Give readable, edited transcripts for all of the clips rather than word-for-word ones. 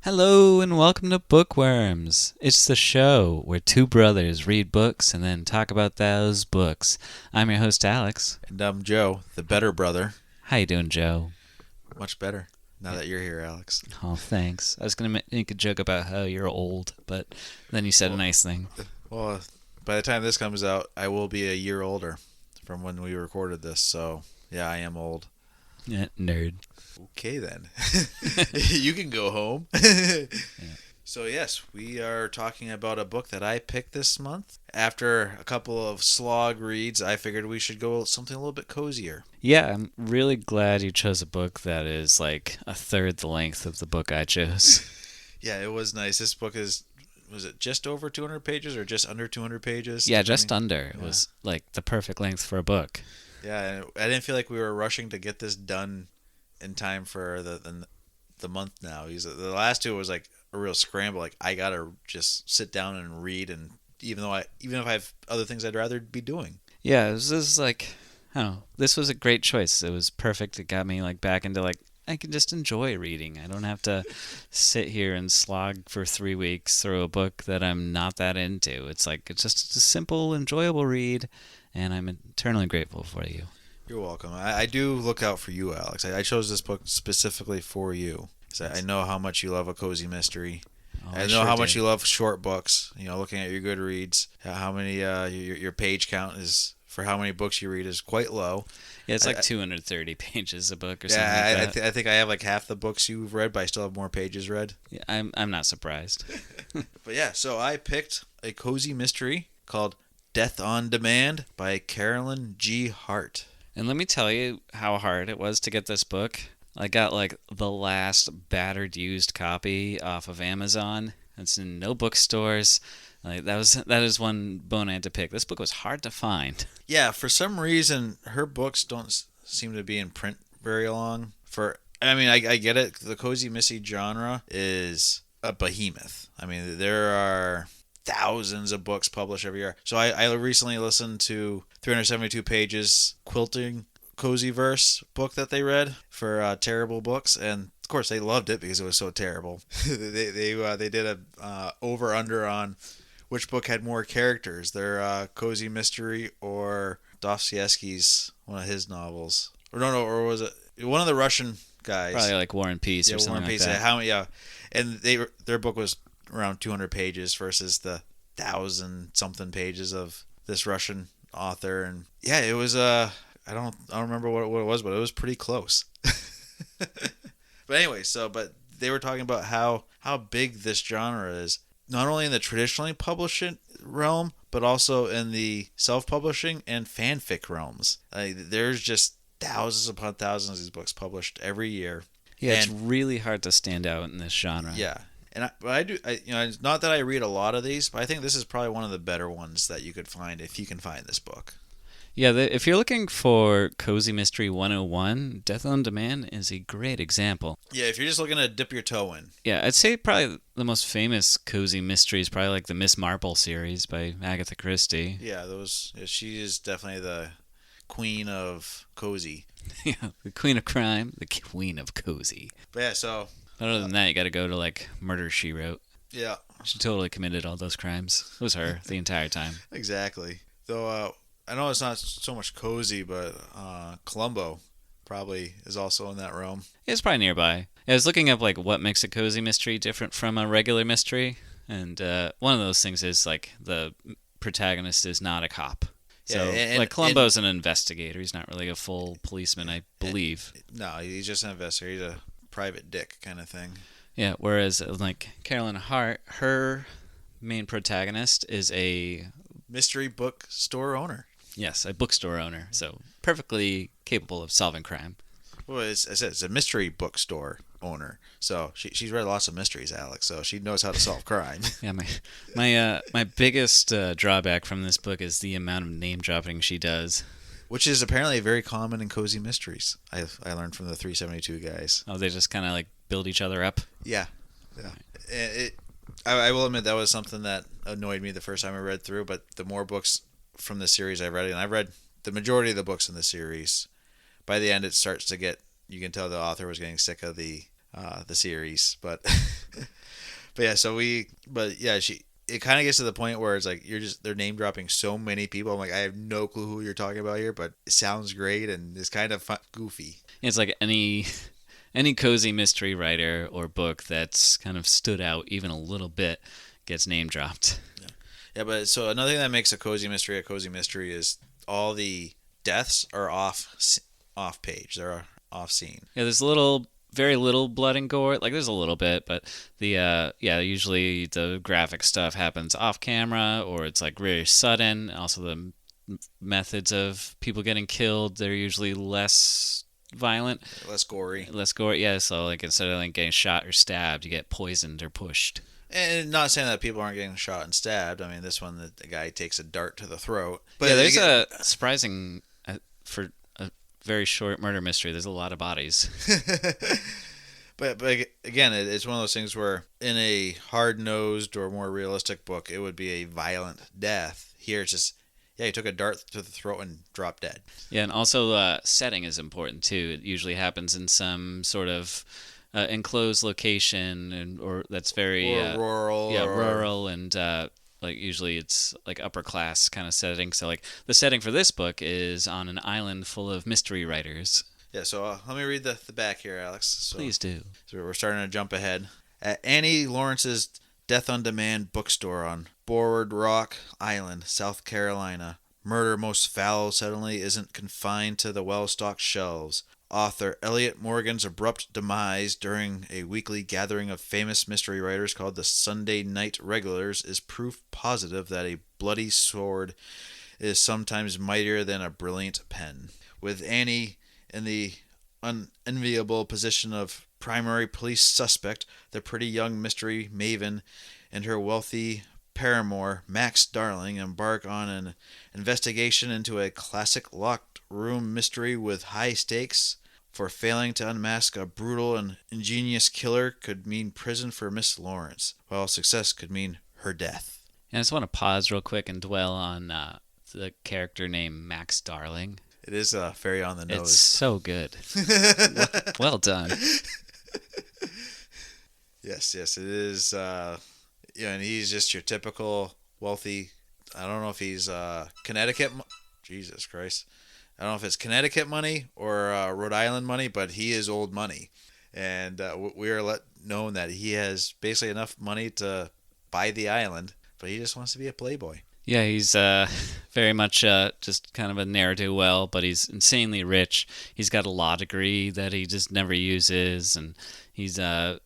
Hello and welcome to Bookworms. It's the show where two brothers read books and then talk about those books. I'm your host, Alex. And I'm Joe, the better brother. How you doing, Joe? Much better now that you're here, Alex. Oh, thanks. I was going to make a joke about how you're old, but then you said a nice thing. Well, by the time this comes out, I will be a year older from when we recorded this. So, yeah, I am old. Yeah, nerd. Okay, then. You can go home. Yeah. So, yes, we are talking about a book that I picked this month. After a couple of slog reads, I figured we should go something a little bit cozier. Yeah, I'm really glad you chose a book that is like a third the length of the book I chose. Yeah, it was nice. This book was it just over 200 pages or just under 200 pages? Yeah, just under. It was like the perfect length for a book. Yeah, and I didn't feel like we were rushing to get this done in time for the month now. The last two was like a real scramble. Like I gotta just sit down and read, and even if I have other things I'd rather be doing. Yeah, this is like, I don't know. This was a great choice. It was perfect. It got me like back into like I can just enjoy reading. I don't have to sit here and slog for 3 weeks through a book that I'm not that into. It's just a simple, enjoyable read, and I'm eternally grateful for you. You're welcome. I do look out for you, Alex. I chose this book specifically for you. I know how much you love a cozy mystery. Oh, I know how much you love short books. You know, looking at your Goodreads, how many your page count is for how many books you read is quite low. Yeah, it's like 230 pages a book or something like that. I think I have like half the books you've read, but I still have more pages read. Yeah, I'm not surprised. But yeah, so I picked a cozy mystery called Death on Demand by Carolyn Hart. And let me tell you how hard it was to get this book. I got like the last battered used copy off of Amazon. It's in no bookstores. Like that is one bone I had to pick. This book was hard to find. Yeah, for some reason her books don't seem to be in print very long. I get it. The cozy mystery genre is a behemoth. I mean, there are thousands of books published every year. So I recently listened to 372 pages quilting cozy verse book that they read for terrible books, and of course they loved it because it was so terrible. they did a over under on which book had more characters, their cozy mystery or Dostoevsky's one of his novels, or was it one of the Russian guys? Probably like War and Peace or something like that. And their book was around 200 pages versus the 1,000-something pages of this Russian author, and yeah, it was I don't remember what it was, but it was pretty close. But anyway, but they were talking about how big this genre is, not only in the traditionally publishing realm, but also in the self-publishing and fanfic realms. There's just thousands upon thousands of these books published every year. Yeah, it's really hard to stand out in this genre. Yeah. It's not that I read a lot of these, but I think this is probably one of the better ones that you could find if you can find this book. Yeah, if you're looking for Cozy Mystery 101, Death on Demand is a great example. Yeah, if you're just looking to dip your toe in. Yeah, I'd say probably the most famous cozy mystery is probably like the Miss Marple series by Agatha Christie. Yeah, she is definitely the queen of cozy. Yeah, the queen of crime, the queen of cozy. But yeah, so... Other than that, you got to go to like Murder, She Wrote. Yeah. She totally committed all those crimes. It was her the entire time. Exactly. Though I know it's not so much cozy, but Columbo probably is also in that realm. It's probably nearby. I was looking up like what makes a cozy mystery different from a regular mystery, and one of those things is like the protagonist is not a cop. So, like Columbo's an investigator. He's not really a full policeman, I believe. No, he's just an investigator. He's a private dick kind of thing. Yeah, whereas like Carolyn Hart, her main protagonist is a mystery bookstore owner. Yes, a bookstore owner. So perfectly capable of solving crime. Well, it's a mystery bookstore owner. So she's read lots of mysteries, Alex. So she knows how to solve crime. Yeah, my biggest drawback from this book is the amount of name dropping she does. Which is apparently very common in cozy mysteries. I learned from the 372 guys. Oh, they just kind of like build each other up? Yeah. I will admit that was something that annoyed me the first time I read through, but the more books from the series I've read, and I've read the majority of the books in the series, by the end it starts to get, you can tell the author was getting sick of the the series, but but yeah, she. It kind of gets to the point where it's like they're name dropping so many people. I'm like, I have no clue who you're talking about here, but it sounds great and it's kind of goofy. It's like any cozy mystery writer or book that's kind of stood out even a little bit gets name dropped. Yeah, but so another thing that makes a cozy mystery is all the deaths are off page. They're off scene. Yeah, there's very little blood and gore. Like there's a little bit, but usually the graphic stuff happens off camera or it's like very sudden. Also the methods of people getting killed, they're usually less violent, less gory. Yeah, so like instead of like getting shot or stabbed, you get poisoned or pushed. And not saying that people aren't getting shot and stabbed. I mean, this one, the guy takes a dart to the throat. But yeah, there's a surprising for a very short murder mystery. There's a lot of bodies. but again, it's one of those things where in a hard-nosed or more realistic book, it would be a violent death. Here, it's just he took a dart to the throat and dropped dead. Yeah, and also setting is important too. It usually happens in some sort of enclosed location, or that's very rural. Yeah, rural, and like usually it's like upper class kind of setting. So like the setting for this book is on an island full of mystery writers. Yeah, so let me read the back here, Alex. So, please do. So we're starting to jump ahead. At Annie Lawrence's Death on Demand bookstore on Board Rock Island, South Carolina, murder most foul suddenly isn't confined to the well-stocked shelves. Author Elliot Morgan's abrupt demise during a weekly gathering of famous mystery writers called the Sunday Night Regulars is proof positive that a bloody sword is sometimes mightier than a brilliant pen. With Annie in the unenviable position of primary police suspect, the pretty young mystery maven and her wealthy paramour, Max Darling, embark on an investigation into a classic locked room mystery with high stakes, for failing to unmask a brutal and ingenious killer could mean prison for Miss Lawrence, while success could mean her death. And I just want to pause real quick and dwell on the character named Max Darling. It is very on the nose. It's so good. well done. Yes, it is. And he's just your typical wealthy. I don't know if he's Connecticut. Jesus Christ. I don't know if it's Connecticut money or Rhode Island money, but he is old money. And we are known that he has basically enough money to buy the island, but he just wants to be a playboy. Yeah, he's very much just kind of a ne'er-do-well, but he's insanely rich. He's got a law degree that he just never uses, and he's an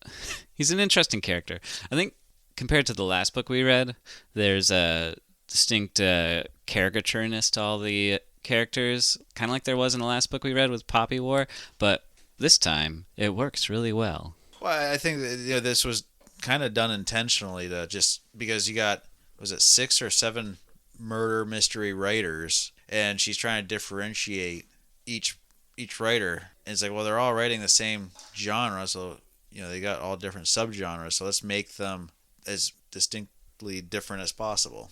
interesting character. I think compared to the last book we read, there's a distinct caricatureness to all the characters, kind of like there was in the last book we read with Poppy War, but this time it works really well. Well, I think that, this was kind of done intentionally to just because you got, was it 6 or 7 murder mystery writers, and she's trying to differentiate each writer. And it's like, well, they're all writing the same genre, so they got all different subgenres. So let's make them as distinctly different as possible.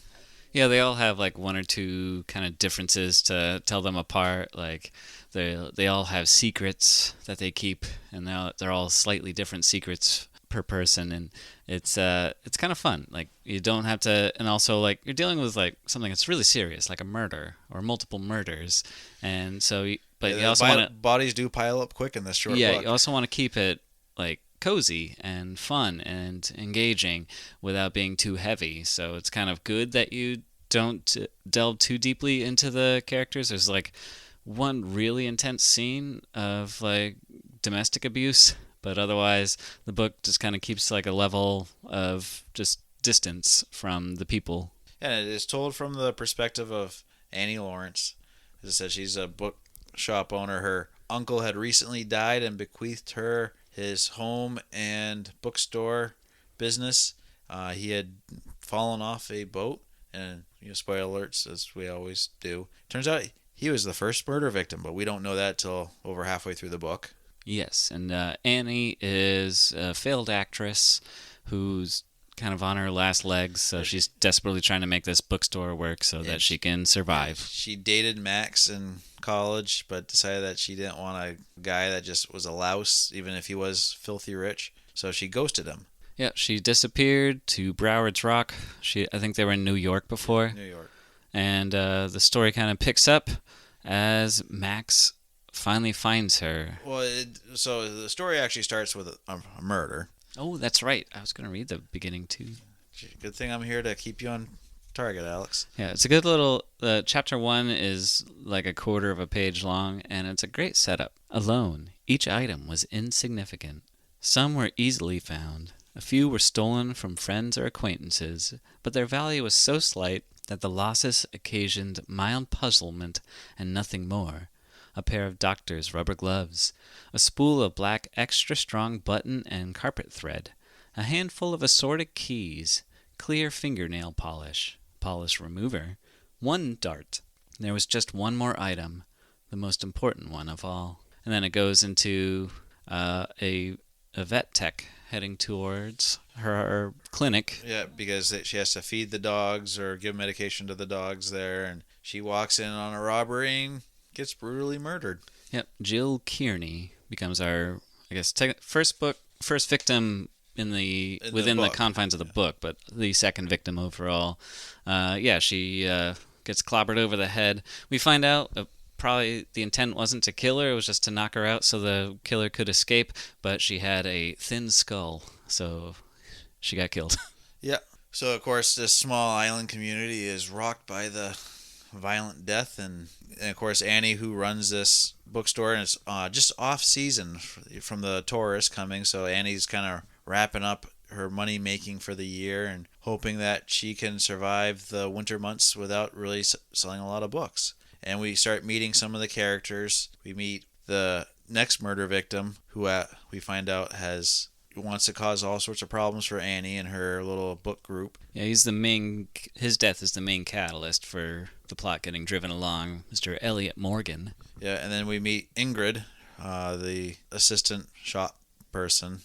Yeah, they all have like one or two kind of differences to tell them apart. Like they all have secrets that they keep, and they're all slightly different secrets per person, and it's kind of fun. Like you don't have to, and also like you're dealing with like something that's really serious, like a murder or multiple murders, and so you also want to, bodies do pile up quick in this short book. Yeah, you also want to keep it like cozy and fun and engaging without being too heavy. So it's kind of good that you don't delve too deeply into the characters. There's like one really intense scene of like domestic abuse, but otherwise the book just kind of keeps like a level of just distance from the people. And it is told from the perspective of Annie Lawrence. As I said, she's a bookshop owner. Her uncle had recently died and bequeathed her his home and bookstore business. He had fallen off a boat, and spoiler alerts, as we always do. Turns out he was the first murder victim, but we don't know that till over halfway through the book. Yes, and Annie is a failed actress who's kind of on her last legs, so she's desperately trying to make this bookstore work so that she can survive. She dated Max in college, but decided that she didn't want a guy that just was a louse, even if he was filthy rich. So she ghosted him. Yeah, she disappeared to Broward's Rock. I think they were in New York before. New York. And the story kind of picks up as Max finally finds her. Well, so the story actually starts with a murder. Oh, that's right. I was going to read the beginning too. Good thing I'm here to keep you on target, Alex. Yeah, it's a good little... chapter 1 is like a quarter of a page long, and it's a great setup. Alone, each item was insignificant. Some were easily found. A few were stolen from friends or acquaintances, but their value was so slight that the losses occasioned mild puzzlement and nothing more. A pair of doctor's rubber gloves, a spool of black extra-strong button and carpet thread, a handful of assorted keys, clear fingernail polish remover, one dart. There was just one more item, the most important one of all. And then it goes into a vet tech heading towards her clinic. Yeah, because she has to feed the dogs or give medication to the dogs there, and she walks in on a robbery and gets brutally murdered. Yep, Jill Kearney becomes our, I guess, first victim within the confines of the book, but the second victim overall. She gets clobbered over the head. We find out probably the intent wasn't to kill her, it was just to knock her out so the killer could escape, but she had a thin skull, so she got killed. Yeah. So, of course, this small island community is rocked by the violent death, and of course, Annie, who runs this bookstore, and it's just off-season from the tourists coming, so Annie's kind of wrapping up her money making for the year and hoping that she can survive the winter months without really selling a lot of books. And we start meeting some of the characters. We meet the next murder victim, who we find out wants to cause all sorts of problems for Annie and her little book group. Yeah, his death is the main catalyst for the plot getting driven along, Mr. Elliot Morgan. Yeah, and then we meet Ingrid, the assistant shop person,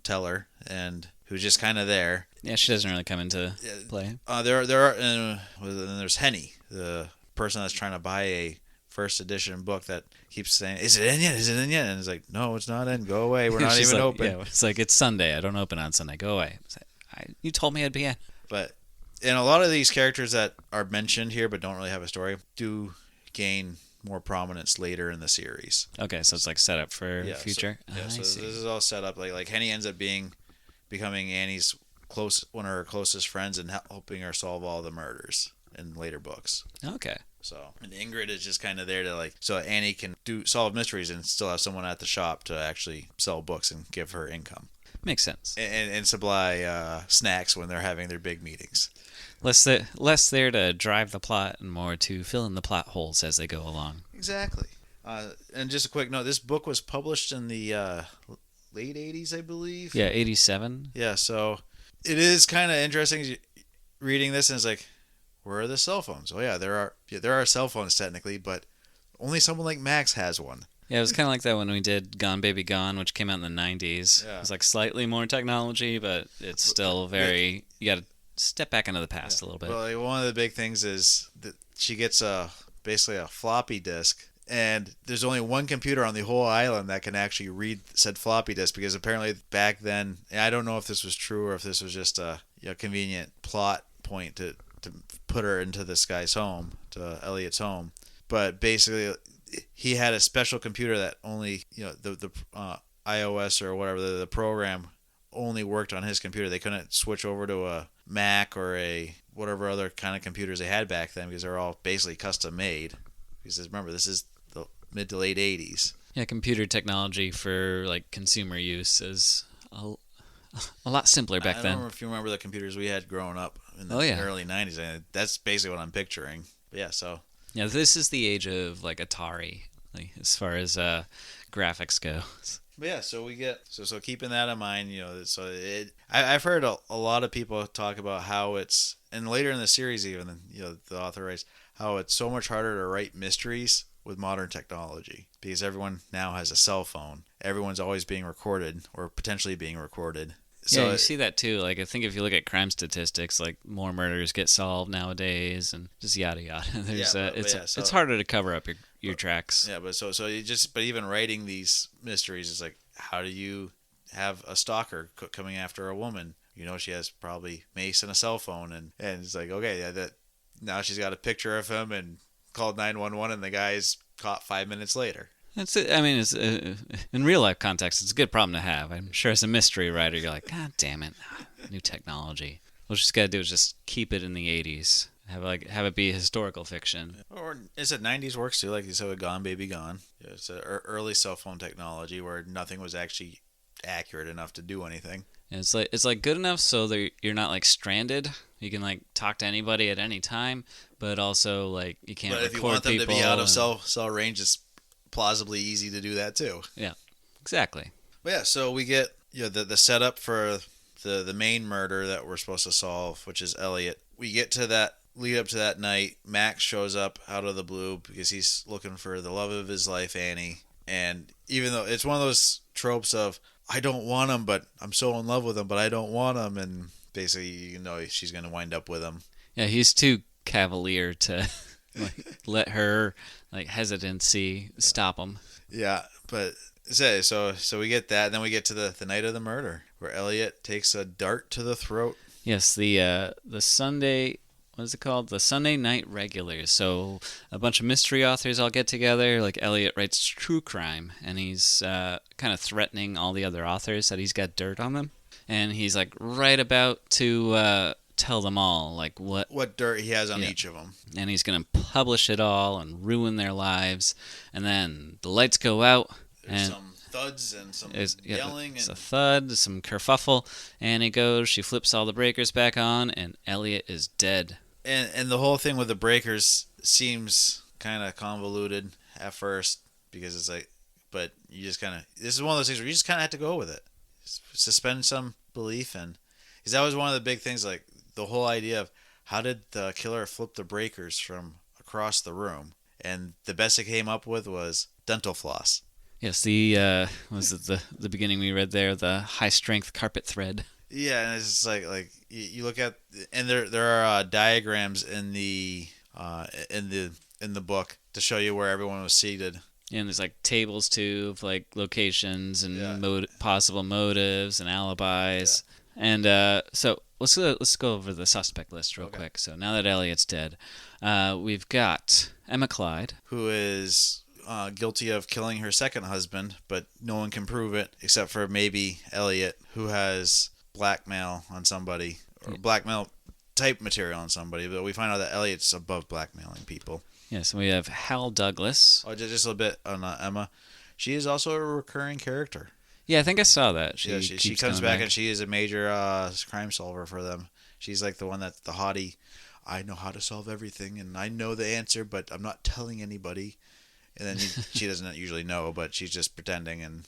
teller, and who's just kind of there. Yeah, she doesn't really come into play. There's Henny, the person that's trying to buy a first edition book that keeps saying, "Is it in yet? Is it in yet?" And it's like, "No, it's not in. Go away. We're not even open." Yeah, it's like, "It's Sunday. I don't open on Sunday. Go away." You told me I'd be in. But and a lot of these characters that are mentioned here but don't really have a story do gain more prominence later in the series. Okay, so it's like set up for future. So this is all set up. Like Henny ends up becoming Annie's one of her closest friends and helping her solve all the murders in later books. Okay. So, and Ingrid is just kind of there to so Annie can solve mysteries and still have someone at the shop to actually sell books and give her income. Makes sense. And supply snacks when they're having their big meetings. Less there to drive the plot and more to fill in the plot holes as they go along. Exactly. And just a quick note, this book was published in the late 80s, I believe. Yeah, 87. Yeah, so it is kind of interesting reading this, and it's like, where are the cell phones? Oh yeah, there are cell phones technically, but only someone like Max has one. Yeah, it was kind of like that when we did Gone Baby Gone, which came out in the 90s. Yeah. It was like slightly more technology, but it's still very... You got to step back into the past a little bit. Well, one of the big things is that she gets basically a floppy disk, and there's only one computer on the whole island that can actually read said floppy disk, because apparently back then, I don't know if this was true or if this was just a convenient plot point to put her into this guy's home, to Elliot's home. But basically, he had a special computer that only, the iOS or whatever, the program only worked on his computer. They couldn't switch over to a Mac or a whatever other kind of computers they had back then, because they're all basically custom made. Because remember, this is the mid to late 80s. Yeah, computer technology for like consumer use is a lot simpler back then. I don't know if you remember the computers we had growing up in the early 90s. That's basically what I'm picturing. But yeah, so... Yeah, this is the age of like Atari, as far as graphics go. But yeah, so we get so keeping that in mind, I've heard a lot of people talk about how it's, and later in the series even, the author writes how it's so much harder to write mysteries with modern technology, because everyone now has a cell phone. Everyone's always being recorded or potentially being recorded. So yeah, you see that too. Like, I think if you look at crime statistics, like more murders get solved nowadays, and just yada yada. There's it's harder to cover up your tracks. Yeah, but but even writing these mysteries is like, how do you have a stalker coming after a woman? You know, she has probably mace and a cell phone, and it's like, okay, yeah, that now she's got a picture of him and called 911, and the guy's caught 5 minutes later. It's I mean, it's in real life context, it's a good problem to have. I'm sure as a mystery writer, you're like, God damn it, new technology. What you just gotta do is just keep it in the '80s. Have it be historical fiction. Or is it '90s works too? Like you said with Gone Baby Gone. Yeah, it's early cell phone technology where nothing was actually accurate enough to do anything. And it's like good enough so that you're not like stranded. You can like talk to anybody at any time, but also like you can't. But if you want them to be out of cell range, it's plausibly easy to do that too. Yeah, exactly. But yeah, so we get the setup for the main murder that we're supposed to solve, which is Elliot. We get to that lead up to that night. Max shows up out of the blue because he's looking for the love of his life, Annie. And even though it's one of those tropes of I don't want him, but I'm so in love with him, but I don't want him, and basically you know she's gonna wind up with him. Yeah, he's too cavalier to let her hesitancy stop him. Yeah, but so we get that, and then we get to the night of the murder, where Elliot takes a dart to the throat. Yes, the Sunday, what is it called? The Sunday Night Regulars. So a bunch of mystery authors all get together. Like Elliot writes true crime, and he's kind of threatening all the other authors that he's got dirt on them, and he's like right about to tell them all like what dirt he has on each of them, and he's gonna publish it all and ruin their lives. And then the lights go out. There's some thuds and some yelling. It's a thud, some kerfuffle, and it goes. She flips all the breakers back on, and Elliot is dead. And the whole thing with the breakers seems kind of convoluted at first because it's like, but you just kind of, this is one of those things where you just kind of have to go with it. Suspend some belief. And because that was one of the big things, like the whole idea of how did the killer flip the breakers from across the room? And the best it came up with was dental floss. Yes, was it the beginning we read there, the high strength carpet thread. Yeah, and it's just like you look at, and there are diagrams in the book to show you where everyone was seated. Yeah, and there's like tables too of like locations and possible motives and alibis. Yeah. And so let's go over the suspect list real quick. So now that Elliot's dead, we've got Emma Clyde, who is guilty of killing her second husband, but no one can prove it except for maybe Elliot, who has blackmail on somebody, or blackmail type material on somebody, but we find out that Elliot's above blackmailing people. Yes, we have Hal Douglas. Oh, just a little bit on Emma. She is also a recurring character. Yeah, I think I saw that. She comes back and she is a major crime solver for them. She's like the one that's the haughty, I know how to solve everything and I know the answer, but I'm not telling anybody. And then she doesn't usually know, but she's just pretending. And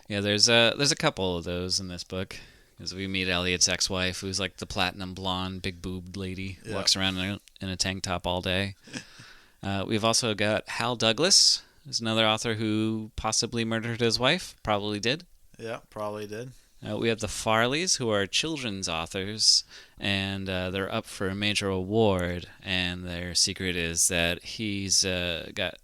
yeah, there's a couple of those in this book. Because we meet Elliot's ex-wife, who's like the platinum blonde, big boobed lady, who walks around in a tank top all day. We've also got Hal Douglas, who's another author who possibly murdered his wife. Probably did. Yeah, probably did. We have the Farleys, who are children's authors, and they're up for a major award. And their secret is that he's got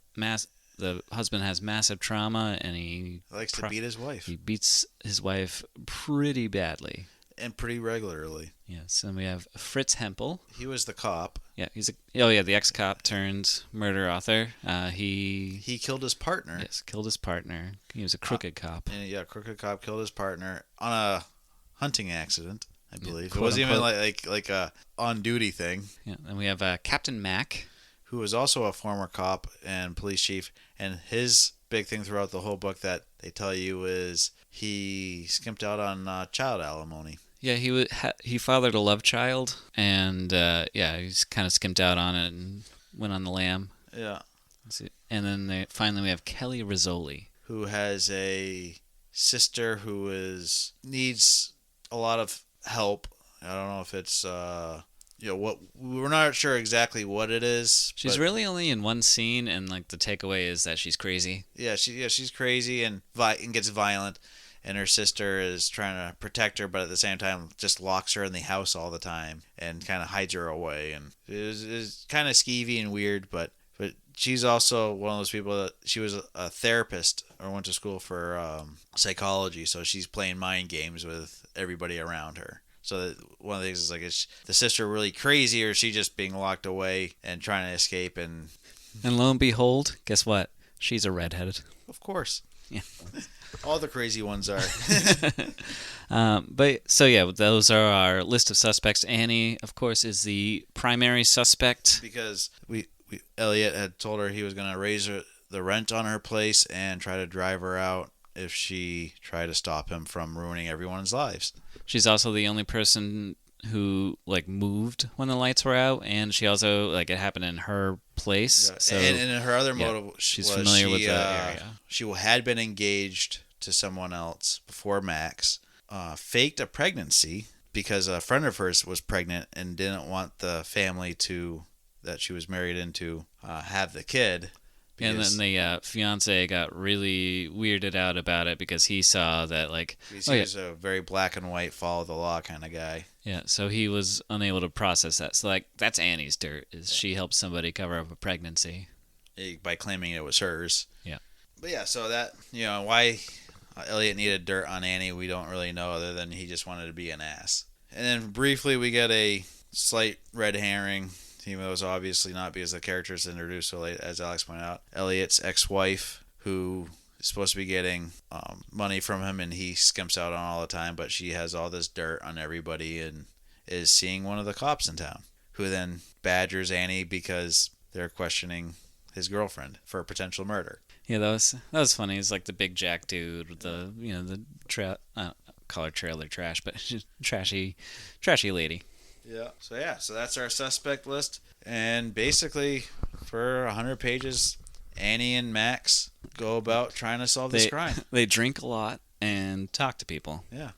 the husband has massive trauma, and he likes to beat his wife. He beats his wife pretty badly. And pretty regularly. Yes, and we have Fritz Hempel. He was the cop. Yeah, the ex-cop turned murder author. He killed his partner. Yes, killed his partner. He was a crooked cop. And crooked cop killed his partner on a hunting accident, I believe. It wasn't even like a on-duty thing. Yeah, and we have Captain Mack, who was also a former cop and police chief, and his big thing throughout the whole book that they tell you is he skimped out on child alimony. Yeah, he fathered a love child, and he's kind of skimped out on it and went on the lam. Yeah. And then finally we have Kelly Rizzoli, who has a sister who needs a lot of help. I don't know if it's what we're not sure exactly what it is. She's really only in one scene, and like the takeaway is that she's crazy. Yeah, she's crazy and gets violent, and her sister is trying to protect her, but at the same time just locks her in the house all the time and kind of hides her away. And it was kind of skeevy and weird, but she's also one of those people that she was a therapist or went to school for psychology, so she's playing mind games with everybody around her. So one of the things is like, is the sister really crazy, or is she just being locked away and trying to escape? And lo and behold, guess what? She's a redheaded. of course, Yeah. all the crazy ones are. But so yeah, those are our list of suspects. Annie, of course, is the primary suspect Because Elliot had told her he was going to raise the rent on her place and try to drive her out if she tried to stop him from ruining everyone's lives. She's also the only person who like moved when the lights were out, and she also like it happened in her place. Yeah. So And her other motive she's was familiar with that area. She had been engaged to someone else before Max, faked a pregnancy because a friend of hers was pregnant and didn't want the family that she was married into have the kid. And then the fiance got really weirded out about it because he saw that like He was a very black and white, follow the law kind of guy. Yeah, so he was unable to process that. So like that's Annie's dirt. She helped somebody cover up a pregnancy By claiming it was hers. Yeah. But yeah, so that, why Elliot needed dirt on Annie, we don't really know, other than he just wanted to be an ass. And then briefly we get a slight red herring, even though it was obviously not, because the character is introduced so late, as Alex pointed out. Elliot's ex-wife, who is supposed to be getting money from him, and he skimps out on all the time, but she has all this dirt on everybody and is seeing one of the cops in town, who then badgers Annie because they're questioning his girlfriend for potential murder. Yeah, that was funny. He's like the big jack dude with the call her trailer trash, but trashy lady. Yeah. So that's our suspect list, and basically for 100 pages, Annie and Max go about trying to solve this crime. They drink a lot and talk to people. Yeah.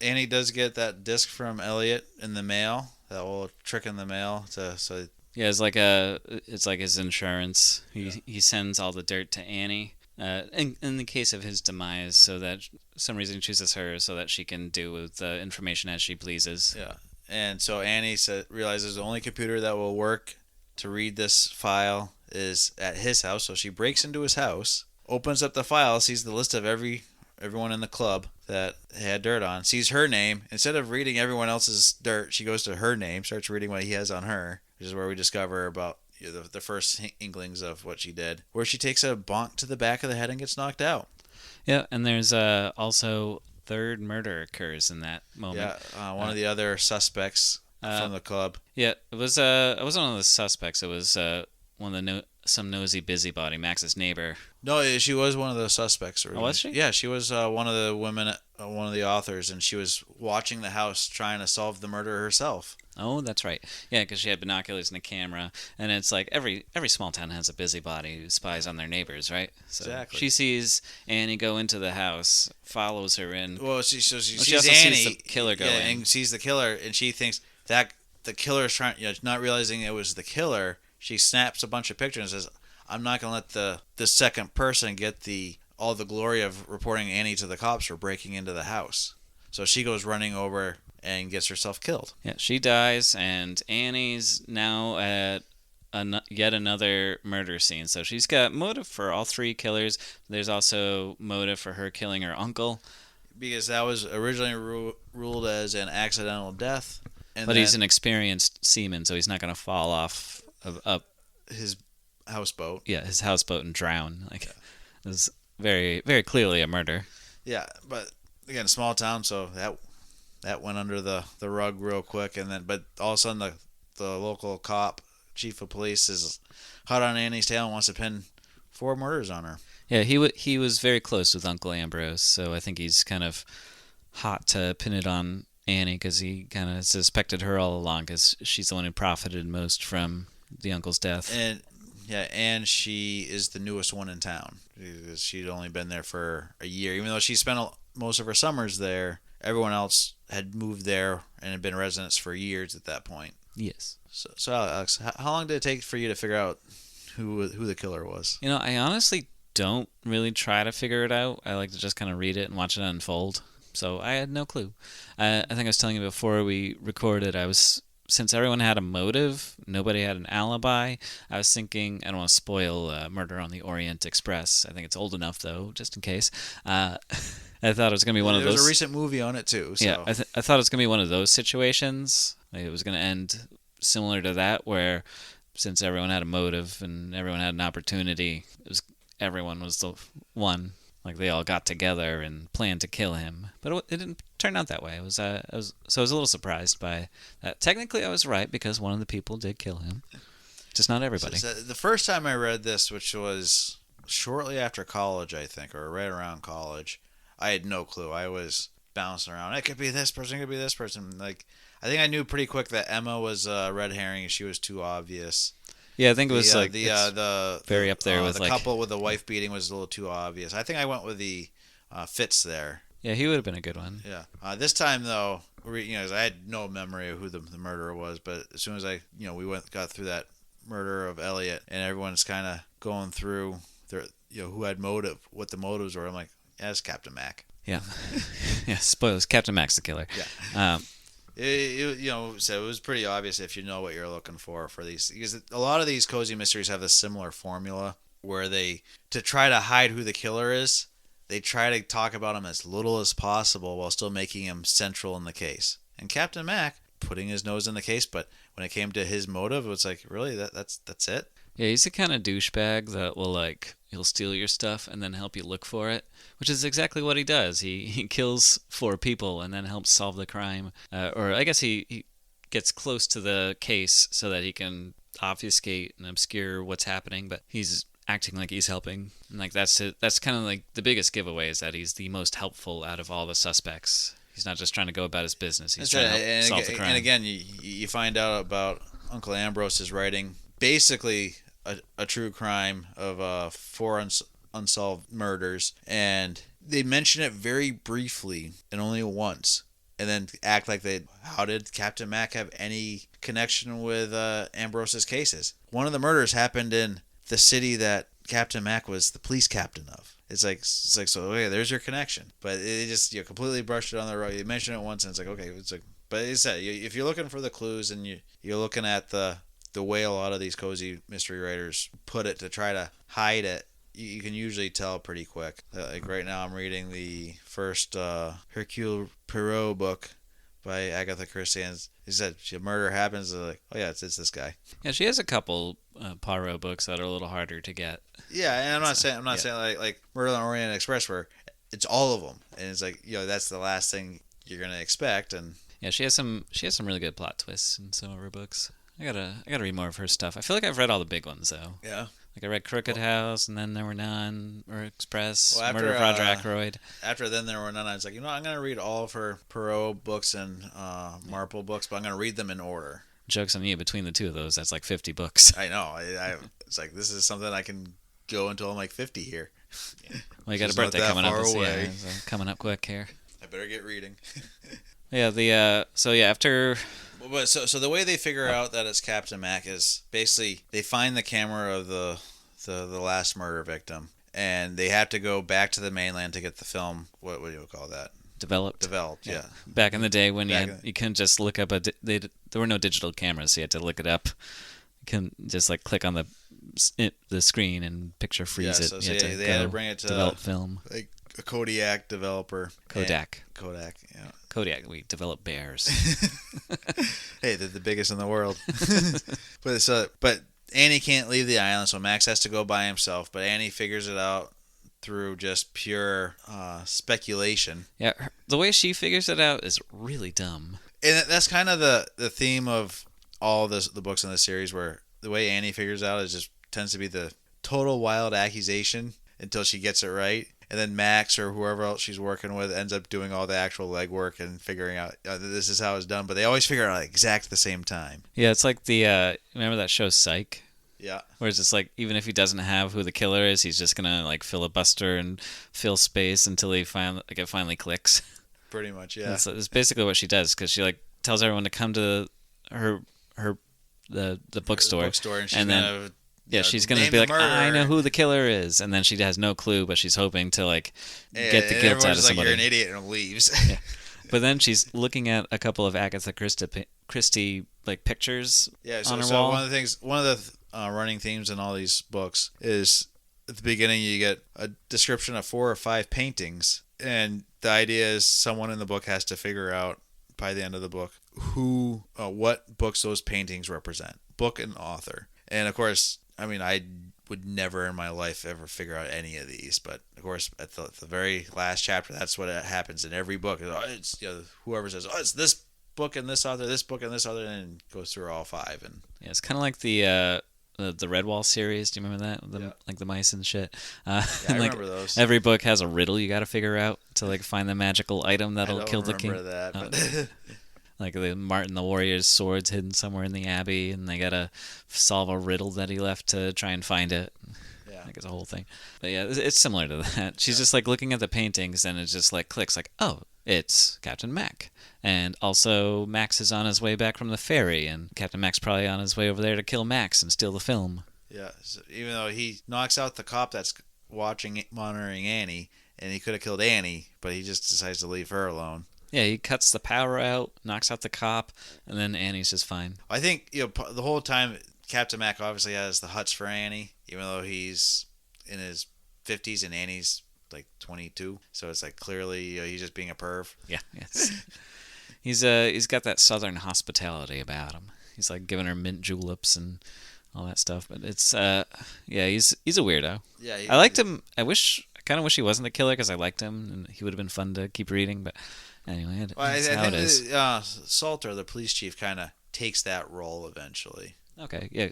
Annie does get that disc from Elliot in the mail, that little trick in the mail Yeah, it's like his insurance. He sends all the dirt to Annie. In the case of his demise, so that for some reason chooses her so that she can do with the information as she pleases. Yeah. And so Annie realizes the only computer that will work to read this file is at his house. So she breaks into his house, opens up the file, sees the list of everyone in the club that had dirt on, sees her name. Instead of reading everyone else's dirt, she goes to her name, starts reading what he has on her, which is where we discover about the first inklings of what she did, where she takes a bonk to the back of the head and gets knocked out. Yeah, and there's also third murder occurs in that moment. Yeah, one of the other suspects from the club. Yeah, it wasn't one of the suspects. It was some nosy busybody, Max's neighbor. No, she was one of the suspects. Oh, was she? Yeah, she was one of the women, one of the authors, and she was watching the house trying to solve the murder herself. Oh, that's right. Yeah, because she had binoculars and a camera, and it's like every small town has a busybody who spies on their neighbors, right? So exactly. She sees Annie go into the house, follows her in. Well, she sees also Annie, sees the killer go in. and sees the killer, and she thinks that the killer's trying, not realizing it was the killer. She snaps a bunch of pictures and says, "I'm not gonna let the second person get all the glory of reporting Annie to the cops for breaking into the house." So she goes running over and gets herself killed. Yeah, she dies, and Annie's now at yet another murder scene. So she's got motive for all three killers. There's also motive for her killing her uncle, because that was originally ruled as an accidental death. But he's an experienced seaman, so he's not going to fall off of his houseboat. Yeah, his houseboat and drown. It was very, very clearly a murder. Yeah, but again, small town, so that went under the rug real quick, but all of a sudden the local cop, chief of police, is hot on Annie's tail and wants to pin 4 murders on her. Yeah, he was very close with Uncle Ambrose, so I think he's kind of hot to pin it on Annie because he kind of suspected her all along because she's the one who profited most from the uncle's death. And she is the newest one in town because she'd only been there for a year, even though she spent most of her summers there. Everyone else had moved there and had been residents for years at that point. Yes. So Alex, how long did it take for you to figure out who the killer was? I honestly don't really try to figure it out. I like to just kind of read it and watch it unfold. So I had no clue. I think I was telling you before we recorded, since everyone had a motive, nobody had an alibi, I was thinking, I don't want to spoil Murder on the Orient Express. I think it's old enough, though, just in case. I thought it was going to be one of those... There's a recent movie on it, too. So. Yeah, I thought it was going to be one of those situations. Like, it was going to end similar to that, where since everyone had a motive and everyone had an opportunity, everyone was the one. Like, they all got together and planned to kill him. But it didn't turn out that way. I was a little surprised by that. Technically, I was right, because one of the people did kill him. Just not everybody. So the first time I read this, which was shortly after college, I think, or right around college, I had no clue. I was bouncing around. It could be this person, it could be this person. Like, I think I knew pretty quick that Emma was a red herring and she was too obvious. Yeah, I think it was very up there with the couple with the wife beating was a little too obvious. I think I went with the Fitz there. Yeah, he would have been a good one. Yeah. This time though, I had no memory of who the murderer was, but as soon as we got through that murder of Elliot, and everyone's kind of going through their who had motive, what the motives were. I'm like, yeah, it's Captain Mac. Yeah. Yeah. Spoilers. Captain Mac's the killer. Yeah. So it was pretty obvious if you know what you're looking for these, because a lot of these cozy mysteries have this similar formula where to try to hide who the killer is, they try to talk about him as little as possible while still making him central in the case. And Captain Mac putting his nose in the case, but when it came to his motive, it was like, really, that's it? Yeah, he's the kind of douchebag that will he'll steal your stuff and then help you look for it, which is exactly what he does. He kills 4 people and then helps solve the crime. Or I guess he gets close to the case so that he can obfuscate and obscure what's happening, but he's acting like he's helping. And that's it. That's kind of like the biggest giveaway, is that he's the most helpful out of all the suspects. He's not just trying to go about his business. He's trying to help solve the crime. And again, you find out about Uncle Ambrose's writing basically a true crime of 4 unsolved murders, and they mention it very briefly and only once, and then act like how did Captain Mac have any connection with Ambrose's cases? One of the murders happened in the city that Captain Mac was the police captain of. It's like so okay, there's your connection, but it just completely brushed it on the rug. You mention it once and it's like, okay, but it's that if you're looking for the clues and you're looking at the way a lot of these cozy mystery writers put it to try to hide it, you can usually tell pretty quick. Like right now I'm reading the first Hercule Poirot book by Agatha Christie, and he said a murder happens, like, oh yeah, it's this guy. Yeah, she has a couple Poirot books that are a little harder to get. Yeah, and I'm not saying like Murder on the Orient Express where it's all of them, and it's like that's the last thing you're gonna expect. And yeah, she has some really good plot twists in some of her books. I gotta read more of her stuff. I feel like I've read all the big ones though. Yeah. Like I read Crooked House, and then There Were None, or Express, Murder of Roger Ackroyd. After Then There Were None, I was like, I'm going to read all of her Perot books and Marple books, but I'm going to read them in order. Joke's on you, between the two of those, that's like 50 books. I know. It's like, this is something I can go until I'm like 50 here. Yeah. Well, you got a birthday coming up. Yeah, so coming up quick here. I better get reading. Yeah, after... But so the way they figure out that it's Captain Mac is basically they find the camera of the last murder victim, and they have to go back to the mainland to get the film. What do you call that? Developed, yeah. Back in the day when you couldn't just look up there were no digital cameras, so you had to look it up. You couldn't just click on the screen and picture freeze it. So they had to bring it to develop film. Like a Kodiak developer. Kodak, yeah. Kodak, we develop bears. Hey, they're the biggest in the world. But Annie can't leave the island, so Max has to go by himself. But Annie figures it out through just pure speculation. Yeah, the way she figures it out is really dumb. And that's kind of the theme of all the books in the series, where the way Annie figures out tends to be the total wild accusation until she gets it right. And then Max or whoever else she's working with ends up doing all the actual legwork and figuring out this is how it's done. But they always figure it out exact the same time. Yeah, it's like the remember that show Psych? Yeah. Where it's just like, even if he doesn't have who the killer is, he's just gonna filibuster and fill space until it finally clicks. Pretty much, yeah. It's basically what she does, because she tells everyone to come to the bookstore. And she's gonna Yeah, you know, she's gonna name be the like, I know murderer. who the killer is, and then she has no clue, but she's hoping to like get the And guilt out everyone's of like, somebody. you're an idiot, and leaves. Yeah, but then she's looking at a couple of Agatha Christie like pictures Yeah, on her so wall. one of the running themes in all these books is at the beginning you get a description of 4 or 5 paintings, and the idea is someone in the book has to figure out by the end of the book what books those paintings represent, book and author. And of course, I mean, I would never in my life ever figure out any of these, but of course, at the very last chapter, that's what happens in every book. It's whoever says, "Oh, it's this book and this author, this book and this other," and goes through all 5. And Yeah, it's kind of like the Redwall series. Do you remember that? Like the mice and shit. yeah, I And like remember those. every book has a riddle you got to figure out to like find the magical item that'll I don't kill the remember king. that, Oh, but like the Martin the Warrior's sword's hidden somewhere in the abbey, and they gotta solve a riddle that he left to try and find it. yeah. Like it's a whole thing. But yeah, it's similar to that. She's just like looking at the paintings, and it just like clicks. Like, oh, it's Captain Mac, and also Max is on his way back from the ferry, and Captain Mac's probably on his way over there to kill Max and steal the film. Yeah, so even though he knocks out the cop that's monitoring Annie, and he could have killed Annie, but he just decides to leave her alone. Yeah, he cuts the power out, knocks out the cop, and then Annie's just fine. I think the whole time Captain Mac obviously has the huts for Annie, even though he's in his 50s and Annie's like 22. So it's like clearly he's just being a perv. Yeah, yes. He's got that southern hospitality about him. He's like giving her mint juleps and all that stuff. But it's yeah, he's a weirdo. Yeah, I liked him. I kind of wish he wasn't the killer because I liked him and he would have been fun to keep reading. But anyway, Well, that's I how it think is. Salter, the police chief, kind of takes that role eventually. Okay, yeah.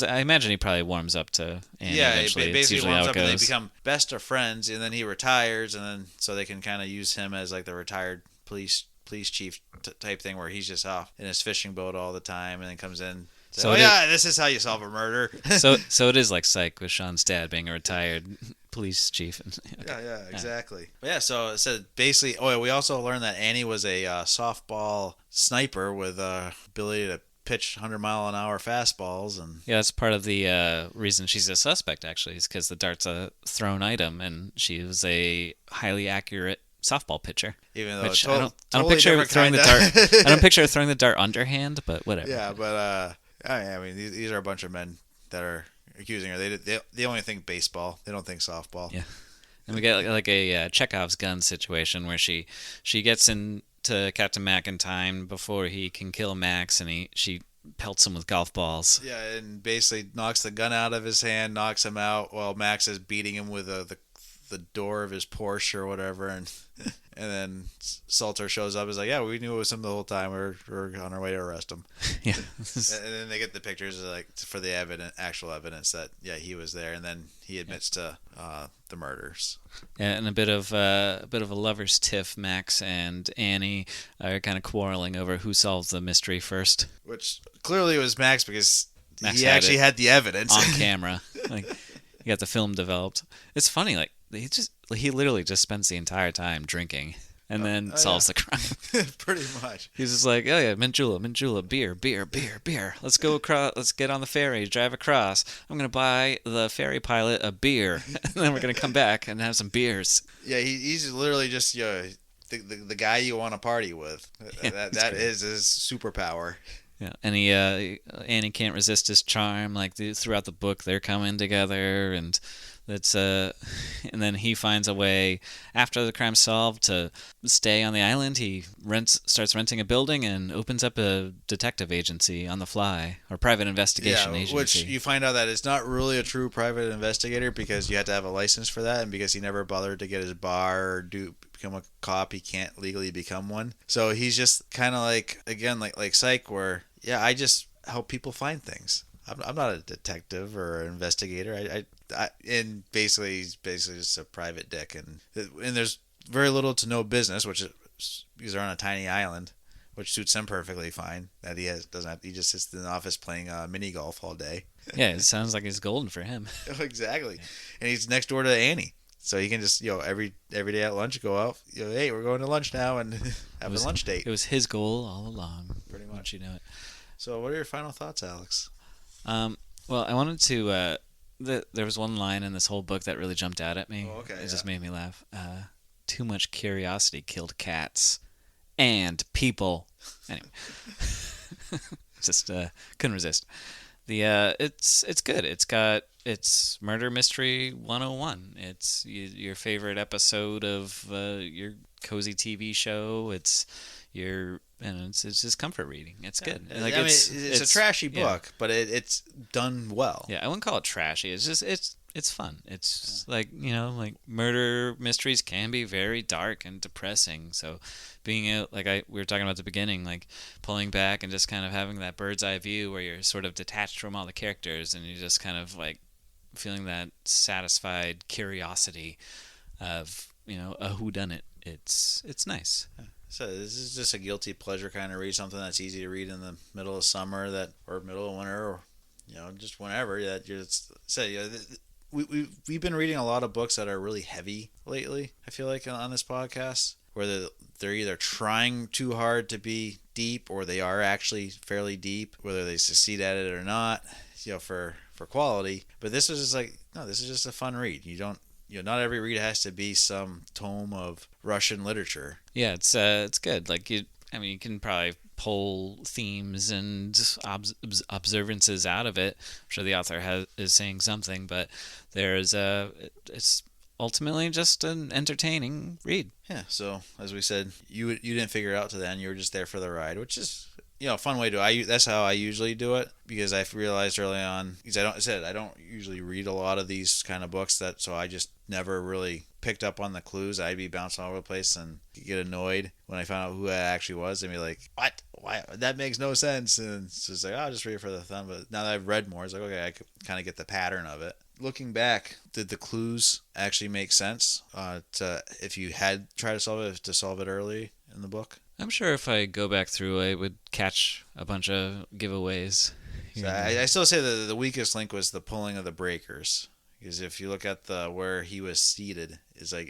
I imagine he probably warms up to Annie Yeah, eventually. it It's basically usually warms how up it and they goes. become best of friends, and then he retires, and then so they can kind of use him as like the retired police chief type thing, where he's just off in his fishing boat all the time, and then comes in. So Oh yeah, this is how you solve a murder. so it is like Psych with Sean's dad being a retired police chief. Yeah, exactly. But yeah, so it said basically. Oh, yeah, we also learned that Annie was a softball sniper with ability to pitch 100-mile-an-hour fastballs, and Yeah, that's part of the reason she's a suspect, actually, is because the dart's a thrown item, and she was a highly accurate softball pitcher. even though Which it's I don't totally picture her different throwing the kinda- dart. I don't picture her throwing the dart underhand, but whatever. Yeah, but I mean, these are a bunch of men that are accusing her. They only think baseball. They don't think softball. Yeah. And we get like a Chekhov's gun situation where she gets into Captain Mac in time before he can kill Max, and she pelts him with golf balls. Yeah, and basically knocks the gun out of his hand, knocks him out while Max is beating him with the door of his Porsche or whatever, and then Salter shows up. Is like, yeah, we knew it was him the whole time. We're on our way to arrest him. Yeah. And then they get the pictures like for the actual evidence that he was there, and then he admits to the murders. Yeah, and a bit of a lover's tiff. Max and Annie are kind of quarreling over who solves the mystery first Which clearly was Max because Max he had actually it had the evidence on camera. Like, he got the film developed. It's funny, like he literally just spends the entire time drinking and then solves the crime. Pretty much. He's just like, oh yeah, mint julep, beer. Let's go across. Let's get on the ferry, drive across. I'm gonna buy the ferry pilot a beer, and then we're gonna come back and have some beers. Yeah, he's literally just the guy you want to party with. Yeah, that is his superpower. Yeah, and Annie can't resist his charm. Like throughout the book, they're coming together, and that's and then he finds a way after the crime's solved to stay on the island. He starts renting a building and opens up a detective agency on the fly, or private investigation agency. Which you find out that it's not really a true private investigator because you have to have a license for that, and because he never bothered to get his bar or become a cop, he can't legally become one. So he's just kind of like, again, like Psych, where I just help people find things. I'm not a detective or an investigator. And basically he's just a private dick, and there's very little to no business, which is because they're on a tiny island, which suits him perfectly fine. That he just sits in the office playing mini golf all day. Yeah, it sounds like it's golden for him. Exactly, and he's next door to Annie. So he can just, every day at lunch go out, hey, we're going to lunch now and have a lunch date. It was his goal all along. Pretty much. Don't you know it? So what are your final thoughts, Alex? Well, I wanted to. There was one line in this whole book that really jumped out at me. Oh, okay, It yeah. just made me laugh. Too much curiosity killed cats and people. Anyway, just couldn't resist. It's good. It's murder mystery 101. It's your favorite episode of your cozy TV show. It's just comfort reading. It's good. Yeah. Like I mean, it's a trashy book, but it's done well. Yeah, I wouldn't call it trashy. It's just it's fun. It's like like murder mysteries can be very dark and depressing. So being out we were talking about at the beginning, like pulling back and just kind of having that bird's eye view where you're sort of detached from all the characters and you're just kind of like feeling that satisfied curiosity of a whodunit. It's nice. So this is just a guilty pleasure kind of read, something that's easy to read in the middle of summer or middle of winter, or just whenever that you're we've been reading a lot of books that are really heavy lately. I feel like on this podcast, where they're either trying too hard to be deep or they are actually fairly deep, whether they succeed at it or not, for quality. But this was just like, no, this is just a fun read. You don't. Not every read has to be some tome of Russian literature. Yeah, it's good. Like you can probably pull themes and observances out of it. I'm sure the author is saying something, but it's ultimately just an entertaining read. Yeah. So as we said, you didn't figure it out to the end. You were just there for the ride, which is a fun way to. That's how I usually do it, because I realized early on, because I don't usually read a lot of these kind of books, so I just never really picked up on the clues. I'd be bouncing all over the place and get annoyed when I found out who that actually was and be like, what? Why? That makes no sense. And it's just like, I'll just read it for the fun. But now that I've read more, it's like, okay, I could kind of get the pattern of it. Looking back, did the clues actually make sense if you had tried to solve it early in the book? I'm sure if I go back through, I would catch a bunch of giveaways. So I still say that the weakest link was the pulling of the breakers. Because if you look at where he was seated, it's like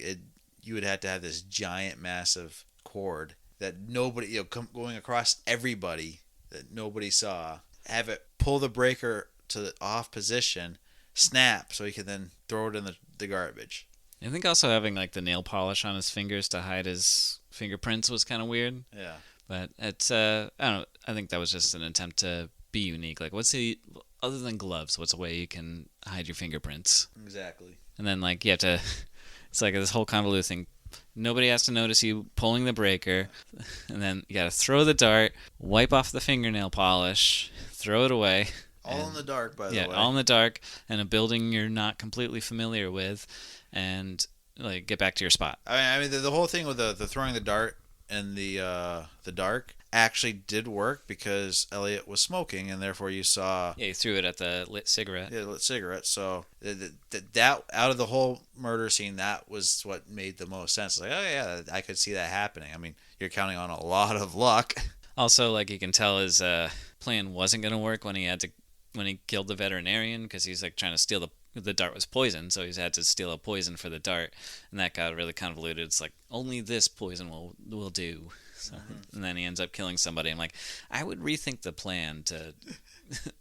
you would have to have this giant, massive cord that nobody, going across everybody that nobody saw. Have it pull the breaker to the off position, snap, so he could then throw it in the garbage. I think also having like the nail polish on his fingers to hide his fingerprints was kind of weird. Yeah. But it's I don't know. I think that was just an attempt to be unique. Like, other than gloves, what's a way you can hide your fingerprints? Exactly. And then like you have to. It's like this whole convoluted thing. Nobody has to notice you pulling the breaker, and then you got to throw the dart, wipe off the fingernail polish, throw it away. All in the dark, by the way. Yeah, all in the dark, in a building you're not completely familiar with, and like get back to your spot. I mean, the whole thing with the throwing the dart in the dark actually did work, because Elliot was smoking, and therefore you saw. Yeah, you threw it at the lit cigarette. Yeah, lit cigarette. So that out of the whole murder scene, that was what made the most sense. Like, oh yeah, I could see that happening. I mean, you're counting on a lot of luck. Also, like, you can tell his plan wasn't going to work when he killed the veterinarian, because he's like trying to steal the dart was poison, so he's had to steal a poison for the dart, and that got really convoluted. It's like, only this poison will do. So, and then he ends up killing somebody. I'm like, I would rethink the plan to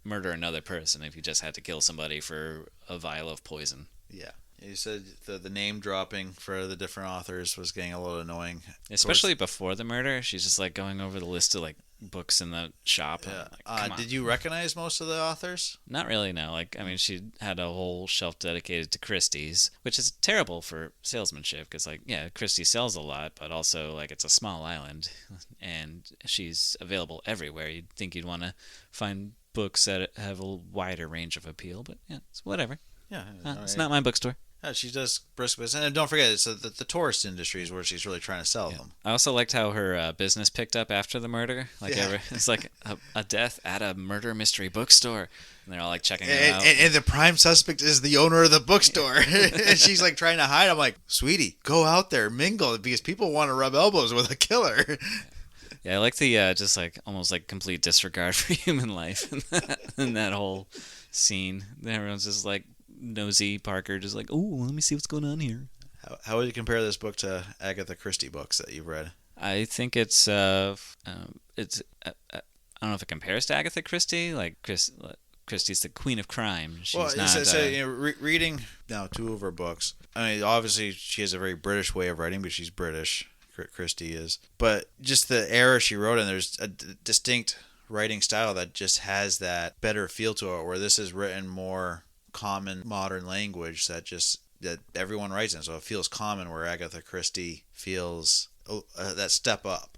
murder another person if you just had to kill somebody for a vial of poison. Yeah. You said the name dropping for the different authors was getting a little annoying. Especially before the murder. She's just like going over the list of like books in the shop. Yeah. Like, did you recognize most of the authors? Not really, no. Like, I mean, she had a whole shelf dedicated to Christie's, which is terrible for salesmanship, because, like, yeah, Christie sells a lot, but also, like, it's a small island, and she's available everywhere. You'd think you'd want to find books that have a wider range of appeal, but yeah, it's whatever. Yeah. It's not my bookstore. Yeah, she does brisk business. And don't forget, it's the tourist industry is where she's really trying to sell them. I also liked how her business picked up after the murder. Like, Yeah. it's like a death at a murder mystery bookstore. And they're all like checking it out. And the prime suspect is the owner of the bookstore. And she's like trying to hide. I'm like, sweetie, go out there, mingle, because people want to rub elbows with a killer. Yeah, I like the just like almost like complete disregard for human life in that whole scene. Everyone's just like nosy Parker, just like, oh, let me see what's going on here. How would you compare this book to Agatha Christie books that you've read? I think it's I don't know if it compares to Agatha Christie. Like Christie's the queen of crime. She's Well, not. reading now 2 of her books. I mean, obviously she has a very British way of writing, but she's British. Christie is. But just the era she wrote in, there's a distinct writing style that just has that better feel to it, where this is written more common modern language that everyone writes in, so it feels common, where Agatha Christie feels that step up.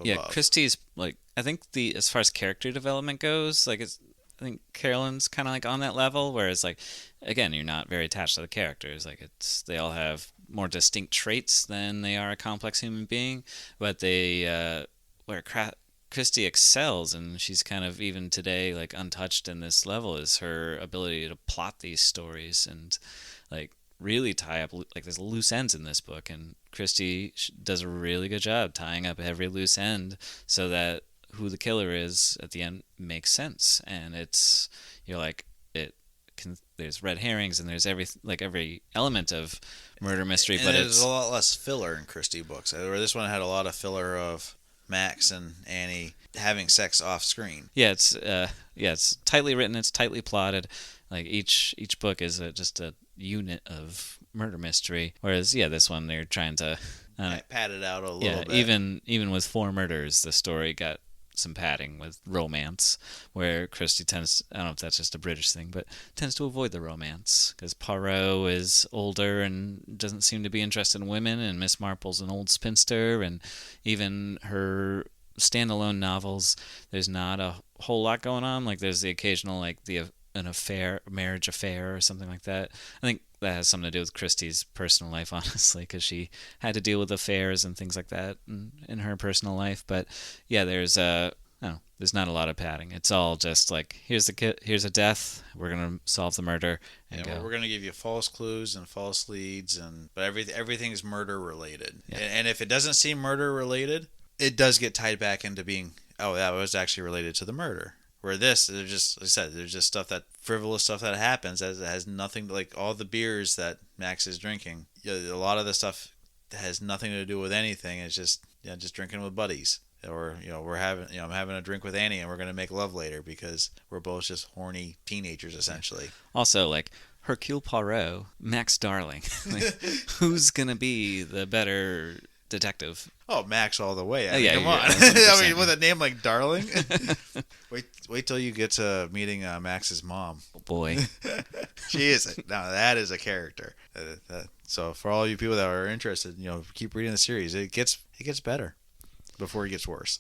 Yeah, Christie's like, I think as far as character development goes, like I think Carolyn's kind of like on that level, whereas like again, you're not very attached to the characters. Like they all have more distinct traits than they are a complex human being, but Christie excels, and she's kind of even today like untouched in this level, is her ability to plot these stories and like really tie up, like there's loose ends in this book, and Christie does a really good job tying up every loose end so that who the killer is at the end makes sense. And it's, you're like, there's red herrings and there's every element of murder mystery, and but there's a lot less filler in Christie books, where this one had a lot of filler of Max and Annie having sex off screen. Yeah, it's tightly written, it's tightly plotted. Like each book is just a unit of murder mystery, whereas this one they're trying to pad it out a little bit. Even with 4 murders, the story got some padding with romance, where Christie tends, I don't know if that's just a British thing, but tends to avoid the romance because Poirot is older and doesn't seem to be interested in women, and Miss Marple's an old spinster, and even her standalone novels, there's not a whole lot going on. Like there's the occasional like an affair, marriage affair or something like that. I think that has something to do with Christie's personal life, honestly, because she had to deal with affairs and things like that in her personal life. But yeah, there's not a lot of padding. It's all just like, here's a death, we're gonna solve the murder, and we're gonna give you false clues and false leads, but everything is murder related. Yeah. And if it doesn't seem murder related, it does get tied back into being, oh, that was actually related to the murder. Where this, there's just, like I said, there's just frivolous stuff that happens that has nothing, like all the beers that Max is drinking. A lot of the stuff has nothing to do with anything. It's just drinking with buddies, or I'm having a drink with Annie and we're gonna make love later because we're both just horny teenagers essentially. Also, like Hercule Poirot, Max Darling, like, who's gonna be the better detective? Oh, Max all the way. Come on. I mean, with a name like Darling. Wait till you get to meeting Max's mom. Oh boy, that is a character. So for all you people that are interested, keep reading the series. It gets better before it gets worse.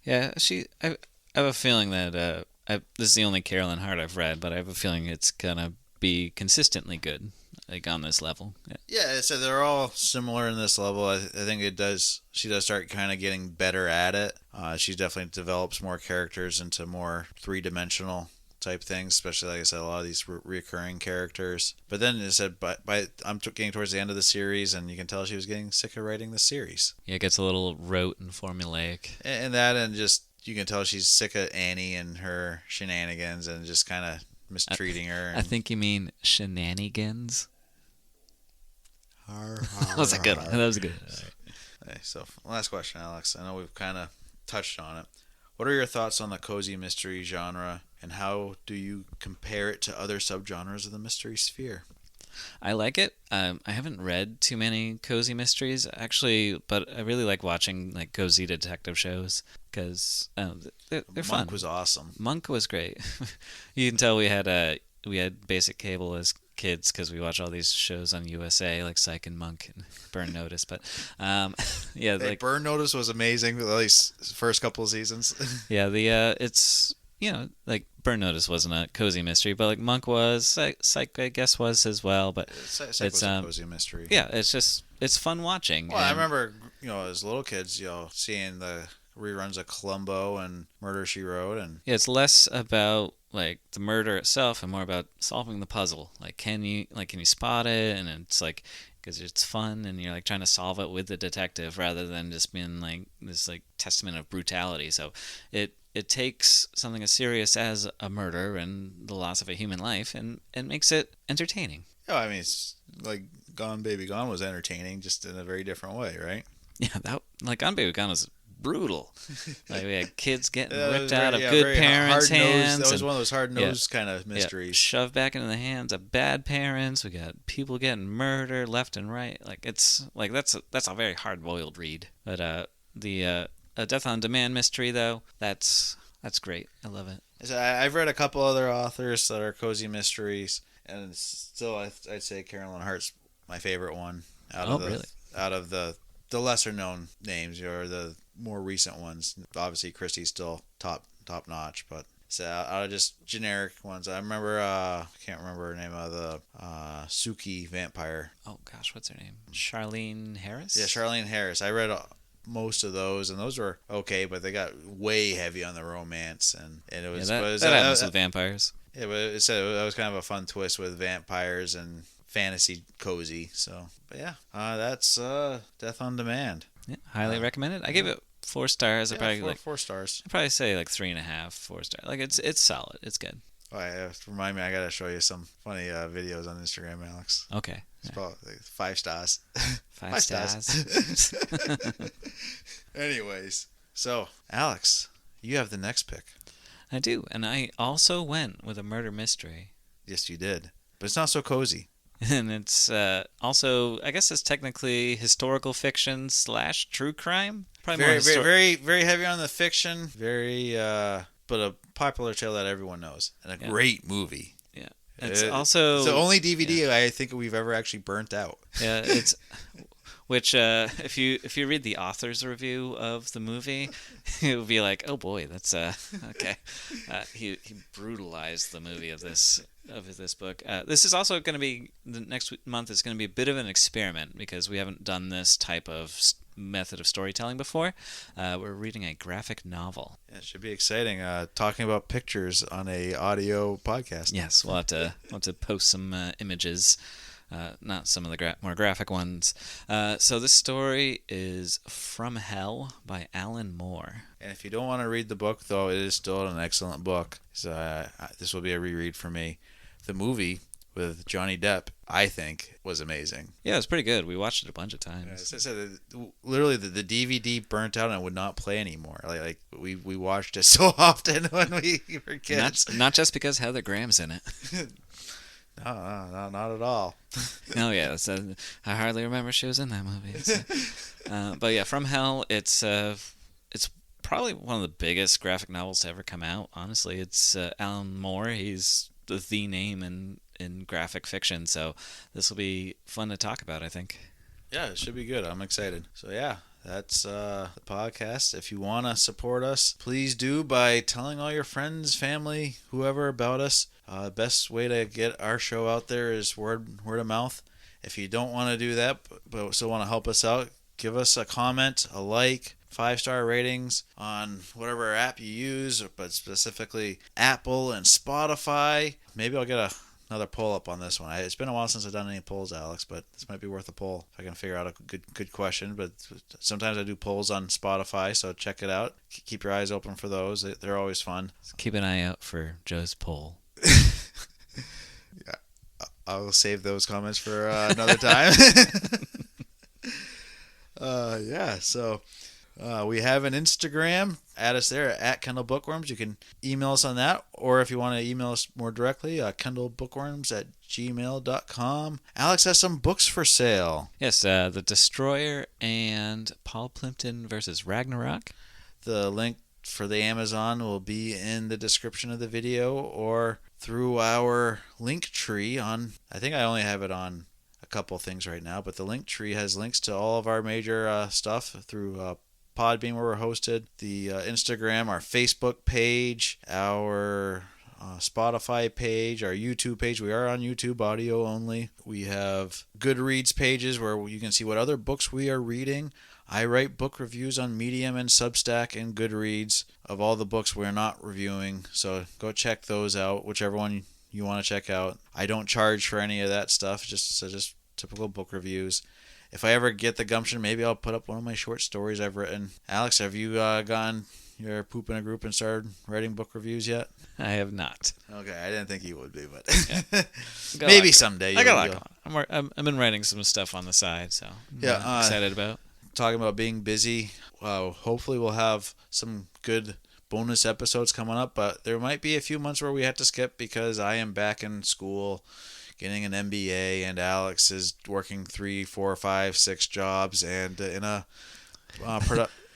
Yeah. I have a feeling that this is the only Carolyn Hart I've read, but I have a feeling it's gonna be consistently good, like on this level. Yeah, so they're all similar in this level. I think she does start kind of getting better at it. She definitely develops more characters into more 3-dimensional type things, especially, like I said, a lot of these recurring characters. But then it said, I'm getting towards the end of the series, and you can tell she was getting sick of writing the series. Yeah, it gets a little rote and formulaic. And just, you can tell she's sick of Annie and her shenanigans and just kind of mistreating her. I think you mean shenanigans. That was a good one. That was good. Okay, so last question, Alex. I know we've kind of touched on it. What are your thoughts on the cozy mystery genre, and how do you compare it to other subgenres of the mystery sphere? I like it. I haven't read too many cozy mysteries, actually, but I really like watching like cozy detective shows because they're fun. Monk was awesome. Monk was great. You can tell we had basic cable as kids because we watch all these shows on USA like Psych and Monk and Burn Notice. But Burn Notice was amazing. At least first couple of seasons. Yeah, it's like Burn Notice wasn't a cozy mystery, but like Monk was. Psych I guess was as well. But Psych was a cozy mystery. Yeah, it's fun watching. Well, I remember as little kids seeing the reruns of Columbo and Murder, She Wrote, and it's less about like the murder itself and more about solving the puzzle. Like can you spot it, and it's like because it's fun and you're like trying to solve it with the detective rather than just being like this like testament of brutality. So it takes something as serious as a murder and the loss of a human life and makes it entertaining. I mean, it's like Gone Baby Gone was entertaining, just in a very different way, right? Yeah, Gone Baby Gone was brutal. Like we had kids getting That ripped was out of very- good very parents' hard-nosed. hands. That was and- one of those hard-nosed kind of mysteries. shoved back into the hands of bad parents. We got people getting murdered left and right. Like it's like that's a very hard-boiled read. But the Death on Demand mystery though, that's great. I love it. So I've read a couple other authors that are cozy mysteries, and still I'd say Carolyn Hart's my favorite one out of the lesser known names or the more recent ones. Obviously Christie's still top notch, but so out of just generic ones, I remember I can't remember her name of the Suki vampire. Oh gosh, what's her name? Charlene Harris? Yeah, Charlene Harris. I read most of those, and those were okay, but they got way heavy on the romance, and it was that happens with vampires. Yeah, but it was kind of a fun twist with vampires and fantasy cozy. So, but yeah, that's Death on Demand. Yeah, highly recommended. I give it 4 stars. Yeah, four stars. I'd probably say like 3.5, 4 stars. Like it's solid. It's good. Oh, remind me, I gotta show you some funny videos on Instagram, Alex. Okay. It's about like 5 stars. 5 stars. Anyways, so Alex, you have the next pick. I do, and I also went with a murder mystery. Yes, you did, but it's not so cozy. And it's also, I guess it's technically historical fiction / true crime. Probably very heavy on the fiction. But a popular tale that everyone knows, and a great movie. Yeah, it's also the only DVD I think we've ever actually burnt out. Yeah, it's which if you read the author's review of the movie, it would be like, oh boy, that's okay. He brutalized the movie of this book. This is also going to be the next month is going to be a bit of an experiment because we haven't done this type of method of storytelling before. We're reading a graphic novel. Yeah, it should be exciting. Talking about pictures on a audio podcast. Yes, we'll have to post some images. Not some of the more graphic ones. So this story is From Hell by Alan Moore. And if you don't want to read the book, though, it is still an excellent book. So this will be a reread for me. The movie with Johnny Depp, I think, was amazing. Yeah, it was pretty good. We watched it a bunch of times. Literally, the DVD burnt out and would not play anymore. Like we watched it so often when we were kids. Not just because Heather Graham's in it. No, not at all. No, yeah, I hardly remember she was in that movie. But yeah, From Hell, it's probably one of the biggest graphic novels to ever come out. Honestly, it's Alan Moore. He's the name in graphic fiction, so this will be fun to talk about, I think. Yeah, it should be good. I'm excited. So yeah, that's the podcast. If you want to support us, please do by telling all your friends, family, whoever about us. Best way to get our show out there is word of mouth. If you don't want to do that, but still want to help us out, give us a comment, a like, 5-star ratings on whatever app you use, but specifically Apple and Spotify. Maybe I'll get another poll up on this one. It's been a while since I've done any polls, Alex, but this might be worth a poll if I can figure out a good question. But sometimes I do polls on Spotify, so check it out. Keep your eyes open for those. They're always fun. Keep an eye out for Joe's poll. Yeah, I'll save those comments for another time. So we have an Instagram. Add us there at Kendall Bookworms. You can email us on that, or if you want to email us more directly, kendallbookworms@gmail.com. Alex has some books for sale. Yes, The Destroyer and Paul Plimpton versus Ragnarok. The link for the Amazon will be in the description of the video or through our link tree on, I think I only have it on a couple things right now, but the link tree has links to all of our major stuff through Podbean where we're hosted, the Instagram, our Facebook page, our Spotify page, our YouTube page. We are on YouTube, audio only. We have Goodreads pages where you can see what other books we are reading. I write book reviews on Medium and Substack and Goodreads of all the books we're not reviewing. So go check those out, whichever one you want to check out. I don't charge for any of that stuff, just typical book reviews. If I ever get the gumption, maybe I'll put up one of my short stories I've written. Alex, have you gone your poop in a group and started writing book reviews yet? I have not. Okay, I didn't think you would be, but yeah. Maybe someday. I got a lot going on. I've been writing some stuff on the side, so I'm excited about. talking about being busy. Hopefully we'll have some good bonus episodes coming up, but there might be a few months where we have to skip because I am back in school getting an MBA, and Alex is working 3, 4, 5, 6 jobs and in a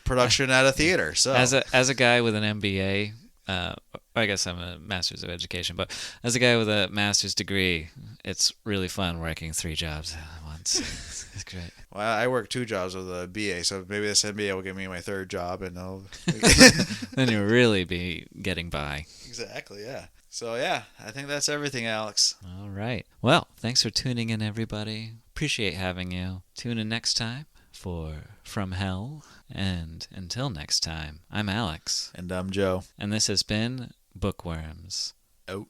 production at a theater. So as a guy with an MBA, I guess I'm a master's of education, but as a guy with a master's degree, it's really fun working 3 jobs at once. It's great. Well, I work 2 jobs with a BA, so maybe this MBA will give me my 3rd job, and I'll Then you'll really be getting by. Exactly, yeah. So yeah, I think that's everything, Alex. All right. Well, thanks for tuning in, everybody. Appreciate having you. Tune in next time for From Hell. And until next time, I'm Alex. And I'm Joe. And this has been Bookworms. Out.